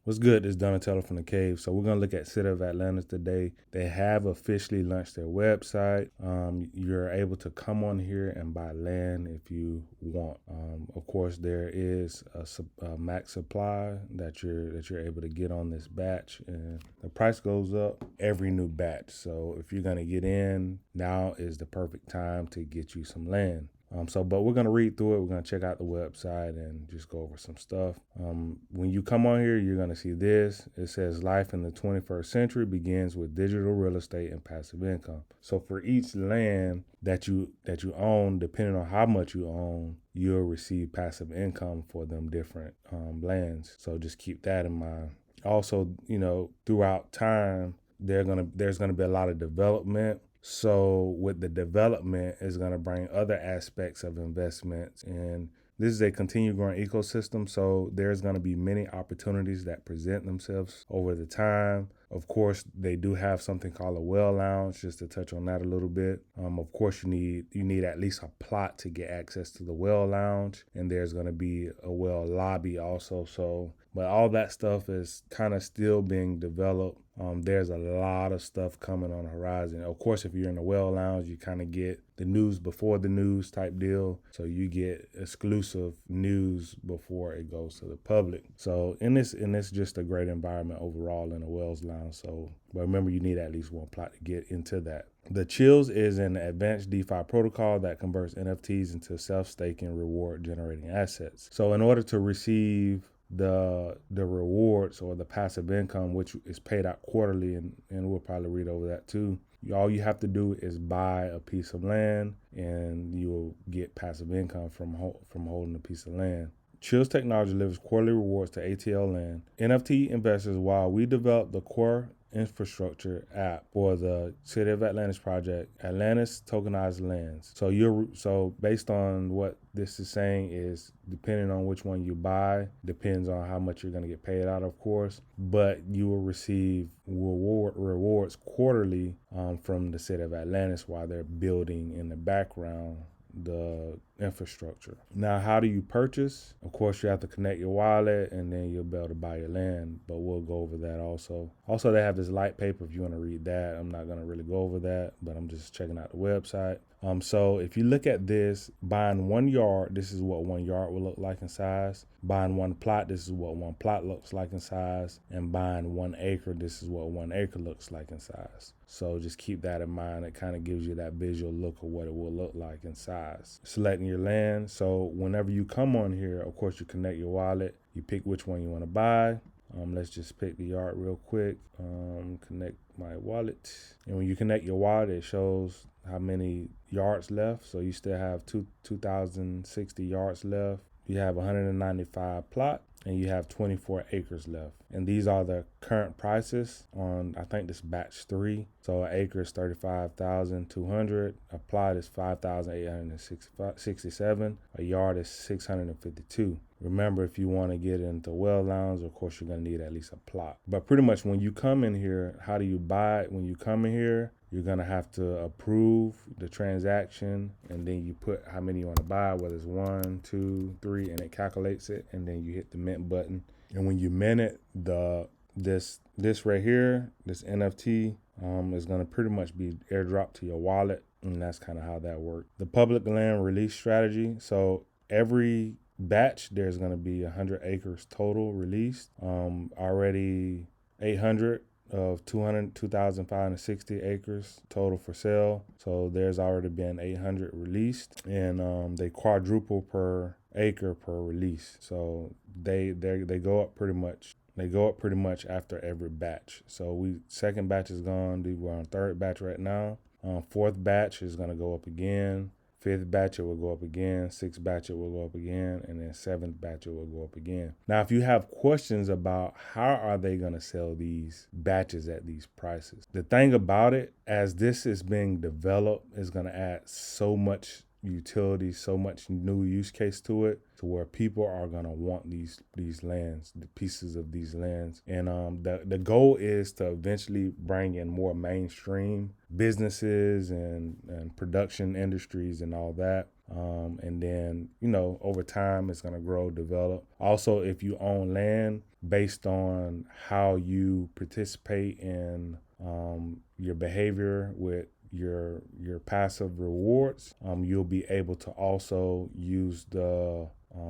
What's good? It's Donatello from the Cave. So we're going to look at City of Atlantis today. They have officially launched their website. You're able to come on here and buy land if you want. Of course, there is a max supply that you're able to get on this batch, and the price goes up every new batch. So if you're going to get in, now is the perfect time to get you some land. But we're going to read through it. We're going to check out the website and just go over some stuff. When you come on here, you're going to see this. It says life in the 21st century begins with digital real estate and passive income. So for each land that you own, depending on how much you own, you'll receive passive income for them different lands. So just keep that in mind. Also, throughout time, there's going to be a lot of development. So with the development is going to bring other aspects of investments, and this is a continued growing ecosystem. So there's going to be many opportunities that present themselves over the time. Of course, they do have something called a well lounge, just to touch on that a little bit. Of course, you need at least a plot to get access to the well lounge, and there's going to be a well lobby also. But all that stuff is kind of still being developed. There's a lot of stuff coming on the horizon. Of course, if you're in the well lounge, you kind of get the news before the news type deal. So you get exclusive news before it goes to the public. So in this just a great environment overall in the Wells Lounge. So, but remember, you need at least one plot to get into that. The CHLZ is an advanced DeFi protocol that converts NFTs into self-staking reward generating assets. So in order to receive the rewards or the passive income, which is paid out quarterly, and we'll probably read over that too, all you have to do is buy a piece of land and you'll get passive income from holding a piece of land. CHLZ technology delivers quarterly rewards to ATL NFT investors while we develop the core infrastructure app for the City of Atlantis project, Atlantis tokenized lands. So based on what this is saying is, depending on which one you buy, depends on how much you're going to get paid out, of course, but you will receive rewards quarterly from the City of Atlantis while they're building in the background the infrastructure. Now, how do you purchase? Of course, you have to connect your wallet and then you'll be able to buy your land, but we'll go over that also. Also, they have this light paper if you want to read that. I'm not going to really go over that, but I'm just checking out the website. So if you look at this, buying 1 yard, this is what 1 yard will look like in size. Buying 1 plot, this is what 1 plot looks like in size. And buying 1 acre, this is what 1 acre looks like in size. So just keep that in mind. It kind of gives you that visual look of what it will look like in size. Selecting your land. So whenever you come on here, of course, you connect your wallet. You pick which one you want to buy. Let's just pick the yard real quick. Connect my wallet. And when you connect your wallet, it shows how many yards left. So you still have 2,060 yards left. You have 195 plot and you have 24 acres left. And these are the current prices on, I think, this batch 3. So an acre is 35,200. A plot is 5,867. A yard is 652. Remember, if you want to get into well lounge, of course, you're going to need at least a plot. But pretty much when you come in here, how do you buy it? When you come in here, you're going to have to approve the transaction, and then you put how many you want to buy, whether it's 1, 2, 3, and it calculates it, and then you hit the mint button. And when you mint it, this right here, this NFT, is going to pretty much be airdropped to your wallet, and that's kind of how that works. The public land release strategy. So every batch, there's going to be 100 acres total released. Already 800 of 2,560 acres total for sale. So there's already been 800 released, and they quadruple per acre per release. So they go up pretty much. They go up pretty much after every batch. So second batch is gone. We're on third batch right now. Fourth batch is going to go up again. Fifth batch, it will go up again. Sixth batch, it will go up again. And then seventh batch, it will go up again. Now, if you have questions about how are they going to sell these batches at these prices, the thing about it, as this is being developed, is going to add so much utility, so much new use case to it, to where people are going to want these lands, the pieces of these lands. And the goal is to eventually bring in more mainstream businesses and production industries and all that. And then, over time it's going to grow, develop. Also, if you own land, based on how you participate in your behavior with your passive rewards, you'll be able to also use the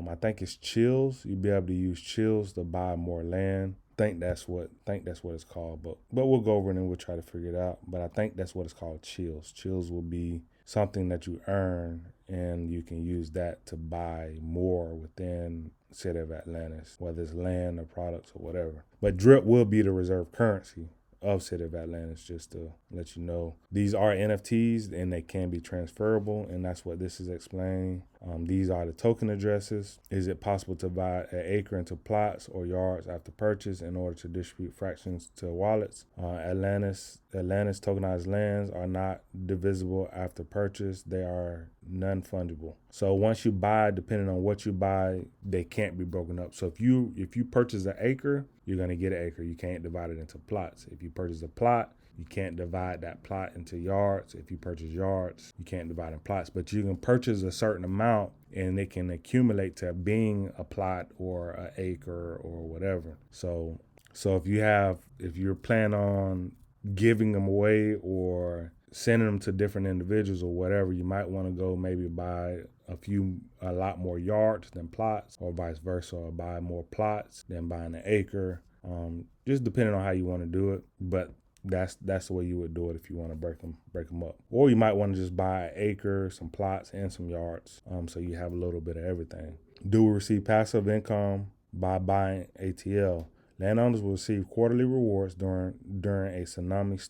I think it's chills. You'll be able to use chills to buy more land. Think that's what it's called, but we'll go over it and we'll try to figure it out. But I think that's what it's called, chills. Chills will be something that you earn, and you can use that to buy more within city of Atlantis, whether it's land or products or whatever. But drip will be the reserve currency of city of Atlantis, just to let you know. These are NFTs and they can be transferable, and that's what this is explaining. These are the token addresses. Is it possible to divide an acre into plots or yards after purchase in order to distribute fractions to wallets? Atlantis tokenized lands are not divisible after purchase. They are non-fungible. So once you buy, depending on what you buy, they can't be broken up. So if you purchase an acre, you're going to get an acre. You can't divide it into plots. If you purchase a plot, you can't divide that plot into yards. If you purchase yards, you can't divide in plots. But you can purchase a certain amount, and it can accumulate to being a plot or an acre or whatever. So if you're planning on giving them away or sending them to different individuals or whatever, you might want to go maybe buy a lot more yards than plots, or vice versa, or buy more plots than buying an acre. Just depending on how you want to do it. But that's the way you would do it if you want to break them up. Or you might want to just buy an acre, some plots, and some yards, so you have a little bit of everything. Do we receive passive income by buying ATL? Landowners will receive quarterly rewards during a tsunami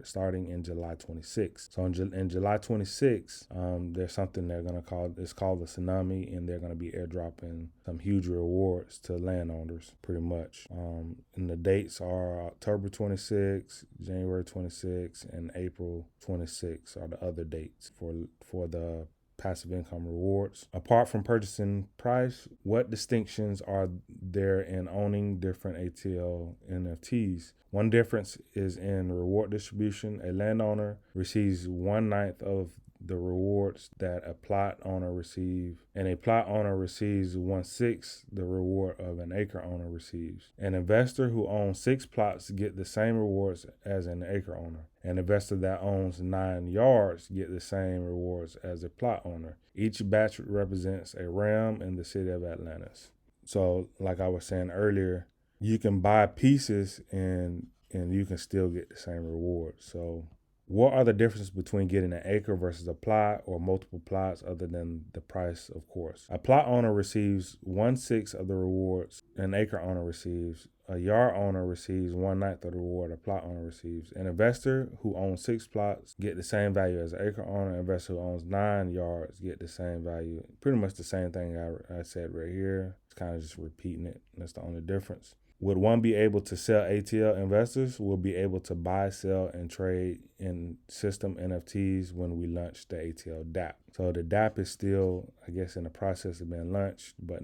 starting in July 26. So in July 26, there's something they're going to call, it's called the tsunami, and they're going to be airdropping some huge rewards to landowners, pretty much. And the dates are October 26, January 26, and April 26 are the other dates for the passive income rewards. Apart from purchasing price, what distinctions are there in owning different ATL NFTs? One difference is in reward distribution. A landowner receives 1/9 of the rewards that a plot owner receives, and a plot owner receives 1/6 the reward of an acre owner receives. An investor who owns 6 plots get the same rewards as an acre owner. An investor that owns 9 yards get the same rewards as a plot owner. Each batch represents a realm in the city of Atlantis. So, like I was saying earlier, you can buy pieces and you can still get the same reward. So, what are the differences between getting an acre versus a plot or multiple plots, other than the price, of course? A plot owner receives 1/6 of the rewards an acre owner receives. A yard owner receives 1/9 of the reward a plot owner receives. An investor who owns 6 plots get the same value as an acre owner. An investor who owns 9 yards get the same value. Pretty much the same thing I said right here. It's kind of just repeating it. That's the only difference. Would one be able to sell ATL? Investors will be able to buy, sell, and trade in system NFTs when we launch the ATL dApp. So the dApp is still, I guess, in the process of being launched, but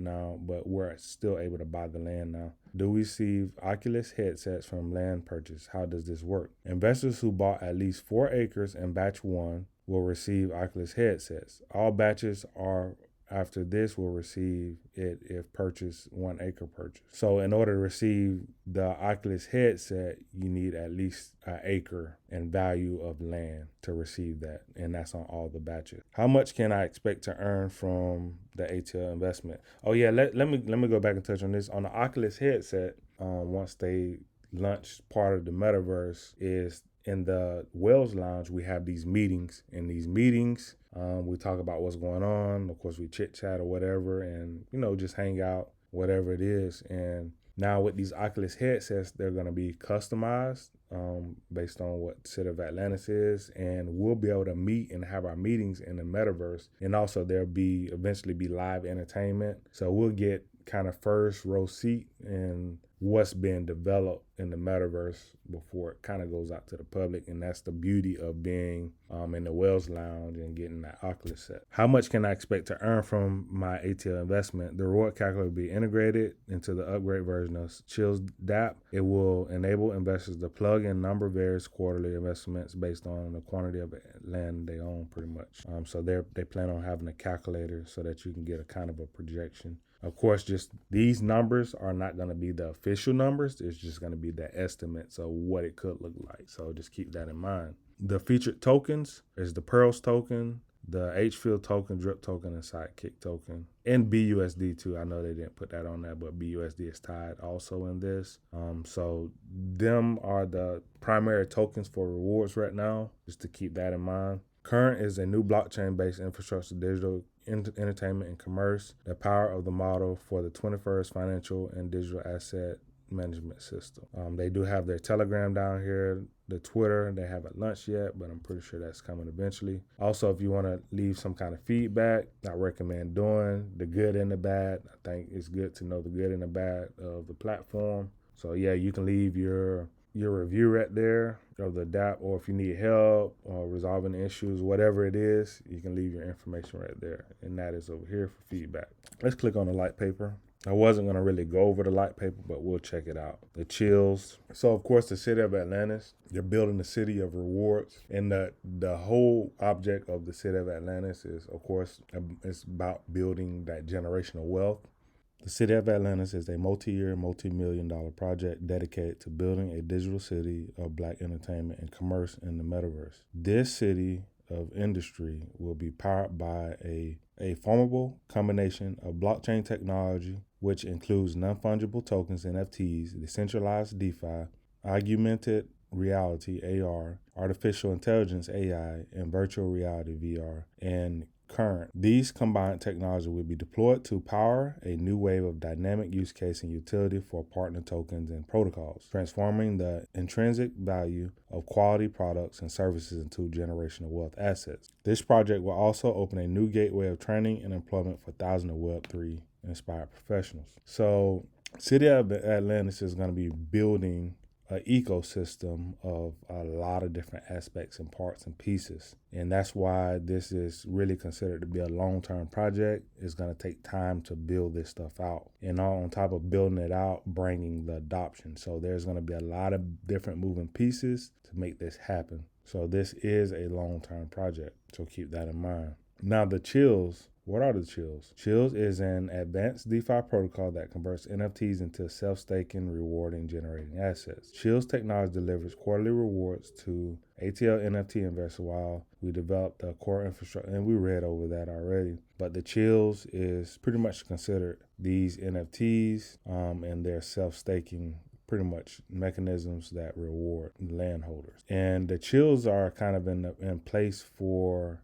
we're still able to buy the land now. Do we receive Oculus headsets from land purchase? How does this work? Investors who bought at least 4 acres in batch 1 will receive Oculus headsets. All batches after this will receive it if purchase 1 acre purchase. So in order to receive the Oculus headset, you need at least an acre in value of land to receive that. And that's on all the batches. How much can I expect to earn from the ATL investment? Oh yeah, let me go back and touch on this. On the Oculus headset, once they launch part of the Metaverse, is in the Wells Lounge, we have these meetings. In these meetings, we talk about what's going on. Of course, we chit chat or whatever, and just hang out, whatever it is. And now with these Oculus headsets, they're going to be customized based on what City of Atlantis is, and we'll be able to meet and have our meetings in the Metaverse. And also, there'll eventually be live entertainment. So we'll get kind of first row seat in what's being developed in the metaverse before it kind of goes out to the public. And that's the beauty of being in the Wells Lounge and getting that Oculus set. How much can I expect to earn from my ATL investment? The reward calculator will be integrated into the upgrade version of CHLZ dApp. It will enable investors to plug in number of various quarterly investments based on the quantity of land they own, pretty much. So they plan on having a calculator so that you can get a kind of a projection. Of course, just these numbers are not going to be the official numbers. It's just going to be the estimates of what it could look like. So just keep that in mind. The featured tokens is the Pearls token, the HField token, Drip token, and Sidekick token, and BUSD too. I know they didn't put that on there, but BUSD is tied also in this. So them are the primary tokens for rewards right now, just to keep that in mind. Current is a new blockchain-based infrastructure, digital entertainment and commerce, the power of the model for the 21st financial and digital asset management system. They do have their Telegram down here, the Twitter. They haven't launched yet, but I'm pretty sure that's coming eventually. Also, if you want to leave some kind of feedback, I recommend doing the good and the bad. I think it's good to know the good and the bad of the platform. So yeah, you can leave your review right there of the dApp, or if you need help or resolving issues, whatever it is, you can leave your information right there. And that is over here for feedback. Let's click on the light paper. I wasn't going to really go over the light paper, but we'll check it out. The chills. So, of course, the city of Atlantis, they're building the city of rewards. And the whole object of the city of Atlantis is, of course, it's about building that generational wealth. The city of Atlantis is a multi-year, multi-million-dollar project dedicated to building a digital city of Black entertainment and commerce in the metaverse. This city of industry will be powered by a formidable combination of blockchain technology, which includes non-fungible tokens, NFTs, decentralized DeFi, augmented reality, AR, artificial intelligence, AI, and virtual reality, VR, and current. These combined technologies will be deployed to power a new wave of dynamic use case and utility for partner tokens and protocols, transforming the intrinsic value of quality products and services into generational wealth assets. This project will also open a new gateway of training and employment for thousands of Web3 inspired professionals. So, City of Atlantis is going to be building an ecosystem of a lot of different aspects and parts and pieces. And that's why this is really considered to be a long-term project. It's going to take time to build this stuff out. And on top of building it out, bringing the adoption. So there's going to be a lot of different moving pieces to make this happen. So this is a long-term project. So keep that in mind. Now the chills. What are the chills? Chills is an advanced DeFi protocol that converts NFTs into self-staking, rewarding, generating assets. Chills technology delivers quarterly rewards to ATL NFT investors while we develop the core infrastructure, and we read over that already. But the chills is pretty much considered these NFTs and their self-staking pretty much mechanisms that reward landholders. And the chills are kind of in place for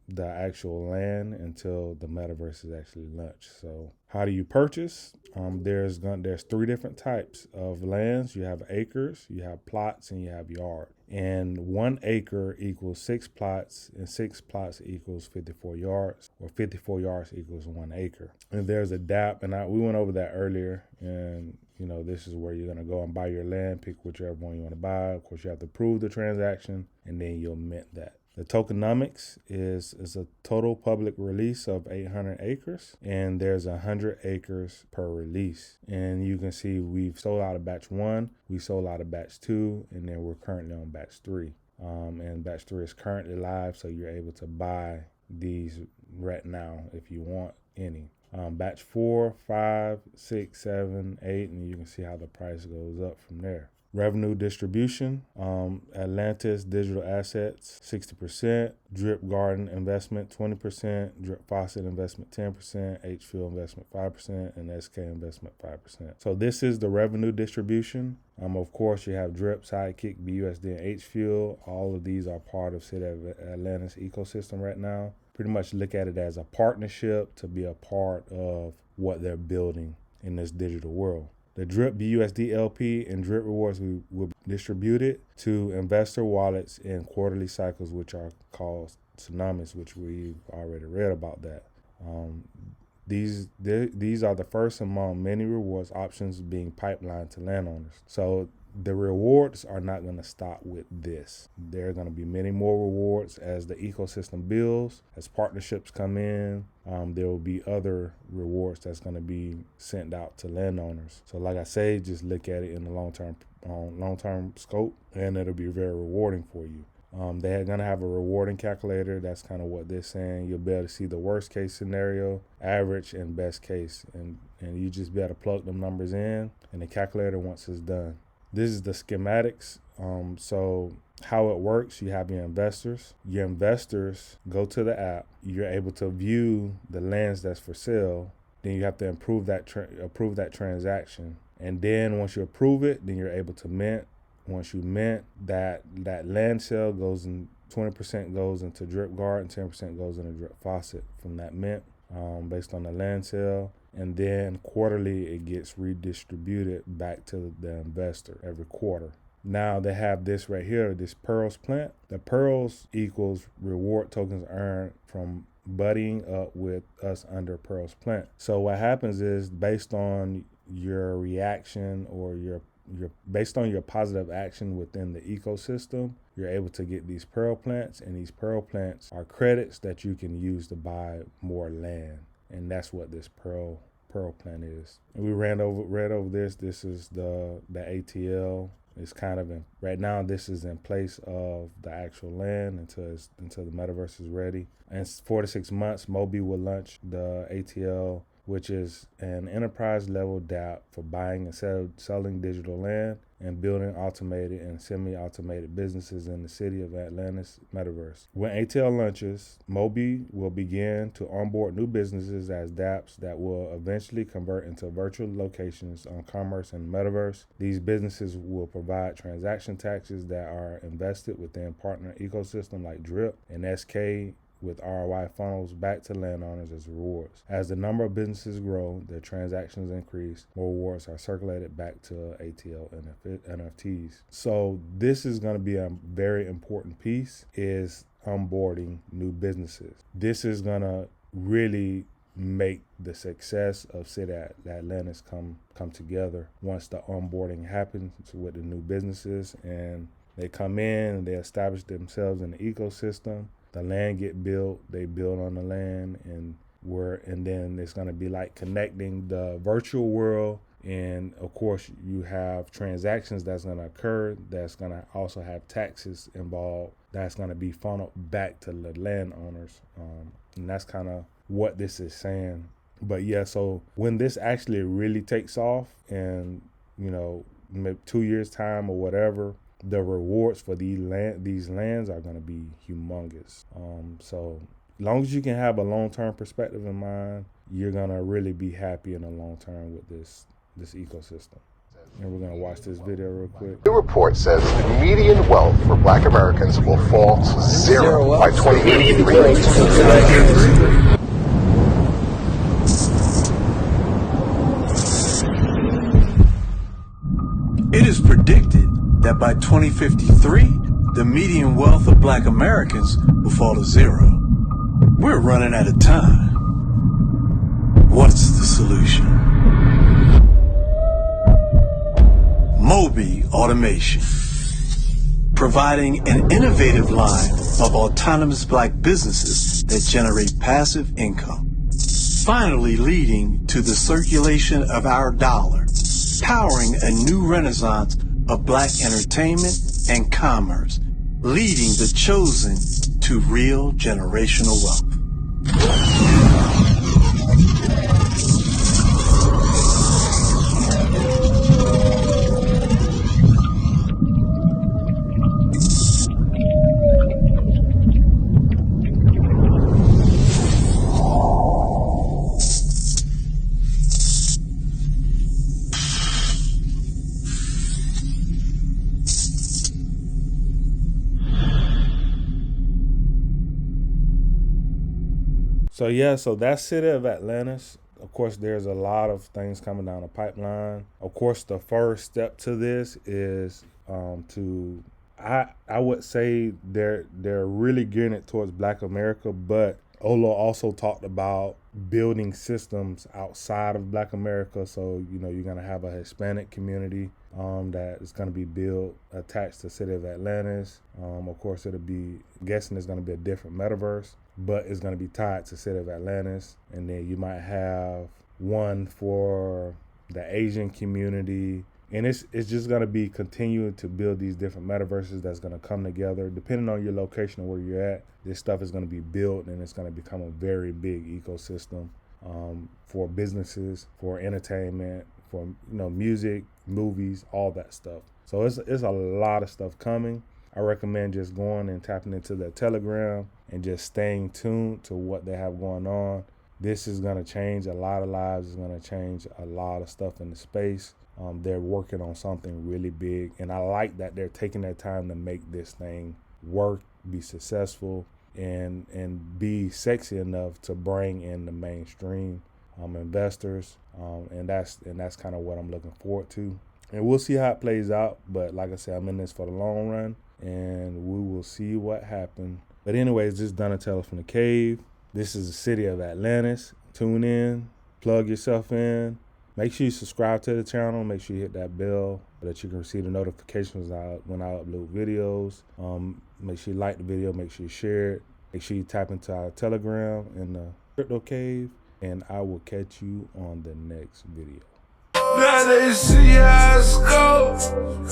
the actual land until the metaverse is actually launched. So how do you purchase? There's 3 different types of lands. You have acres, you have plots, and you have yard. And 1 acre equals 6 plots, and 6 plots equals 54 yards, or 54 yards equals 1 acre. And there's a dApp, and we went over that earlier. And this is where you're gonna go and buy your land, pick whichever one you want to buy. Of course, you have to approve the transaction, and then you'll mint that. The tokenomics is a total public release of 800 acres, and there's 100 acres per release. And you can see we've sold out of batch 1, we sold out of batch 2, and then we're currently on batch 3. And batch 3 is currently live, so you're able to buy these right now if you want any. Batch 4, 5, 6, 7, 8, and you can see how the price goes up from there. Revenue distribution, Atlantis digital assets, 60%, Drip Garden investment, 20%, Drip Faucet investment, 10%, HField investment, 5%, and SK investment, 5%. So this is the revenue distribution. Of course, you have Drip, Sidekick, BUSD, and HField. All of these are part of City of Atlantis ecosystem right now. Pretty much look at it as a partnership to be a part of what they're building in this digital world. The Drip BUSD LP and Drip rewards will be distributed to investor wallets in quarterly cycles, which are called tsunamis, which we've already read about that. These are the first among many rewards options being pipelined to landowners. So the rewards are not going to stop with this. There are going to be many more rewards as the ecosystem builds, as partnerships come in. There will be other rewards that's going to be sent out to landowners. So like I say, just look at it in the long-term scope, and it'll be very rewarding for you. They're going to have a rewarding calculator. That's kind of what they're saying. You'll be able to see the worst case scenario, average, and best case. And you just be able to plug them numbers in, and the calculator, once it's done. This is the schematics. So how it works, you have your investors. Your investors go to the app. You're able to view the lands that's for sale. Then you have to approve that transaction. And then once you approve it, then you're able to mint. Once you mint, that land sale goes in, 20% goes into drip guard and 10% goes into drip faucet from that mint, based on the land sale. And then quarterly, it gets redistributed back to the investor every quarter. Now they have this right here, this pearls plant. The pearls equals reward tokens earned from buddying up with us under pearls plant. So what happens is, based on your reaction or based on your positive action within the ecosystem, you're able to get these pearl plants, and these pearl plants are credits that you can use to buy more land. And that's what this pearl plant is. And we read over this. This is the ATL. It's kind of right now. This is in place of the actual land until the metaverse is ready. And 4 to 6 months, Moby will launch the ATL, which is an enterprise level dApp for buying and selling digital land and building automated and semi-automated businesses in the city of Atlantus Metaverse. When ATL launches, Moby will begin to onboard new businesses as dApps that will eventually convert into virtual locations on commerce and Metaverse. These businesses will provide transaction taxes that are invested within partner ecosystem like Drip and SK, with ROI funnels back to landowners as rewards. As the number of businesses grow, their transactions increase, more rewards are circulated back to ATL NFTs. So this is going to be a very important piece, is onboarding new businesses. This is going to really make the success of City Atlantis come together once the onboarding happens with the new businesses, and they come in and they establish themselves in the ecosystem. The land get built, they build on the land, and then it's going to be like connecting the virtual world. And of course, you have transactions that's going to occur, that's going to also have taxes involved, that's going to be funneled back to the landowners. And that's kind of what this is saying. But yeah, so when this actually really takes off, and maybe 2 years time or whatever, the rewards for these lands are going to be humongous. So as long as you can have a long-term perspective in mind, you're going to really be happy in the long term with this ecosystem. And we're going to watch this video real quick. The report says the median wealth for Black Americans will fall to zero by 2053. It is predicted that by 2053, the median wealth of Black Americans will fall to zero. We're running out of time. What's the solution? Moby Automation, providing an innovative line of autonomous Black businesses that generate passive income, finally leading to the circulation of our dollar, powering a new renaissance of Black entertainment and commerce, leading the chosen to real generational wealth. So that's City of Atlantis. Of course, there's a lot of things coming down the pipeline. Of course, the first step to this is I would say they're really gearing it towards Black America, but Olo also talked about building systems outside of Black America. So, you know, you're going to have a Hispanic community that is going to be built attached to the city of Atlantis. Of course, it'll be, I'm guessing it's going to be a different metaverse, but it's going to be tied to the city of Atlantis. And then you might have one for the Asian community. And it's just going to be continuing to build these different metaverses that's going to come together. Depending on your location and where you're at, this stuff is going to be built, and it's going to become a very big ecosystem for businesses, for entertainment, for, you know, music, movies, all that stuff. So it's a lot of stuff coming. I recommend just going and tapping into their Telegram and just staying tuned to what they have going on. This is going to change a lot of lives. It's going to change a lot of stuff in the space. They're working on something really big, and I like that they're taking their time to make this thing work, be successful, and be sexy enough to bring in the mainstream investors, and that's kind of what I'm looking forward to. And we'll see how it plays out, but like I said, I'm in this for the long run, and we will see what happens. But anyways, this is Donatello from the Cave. This is the city of Atlantis. Tune in, plug yourself in. Make sure you subscribe to the channel. Make sure you hit that bell so that you can receive the notifications when I upload videos. Make sure you like the video. Make sure you share it. Make sure you tap into our Telegram in the Crypto Cave. And I will catch you on the next video. Now they see how it goes.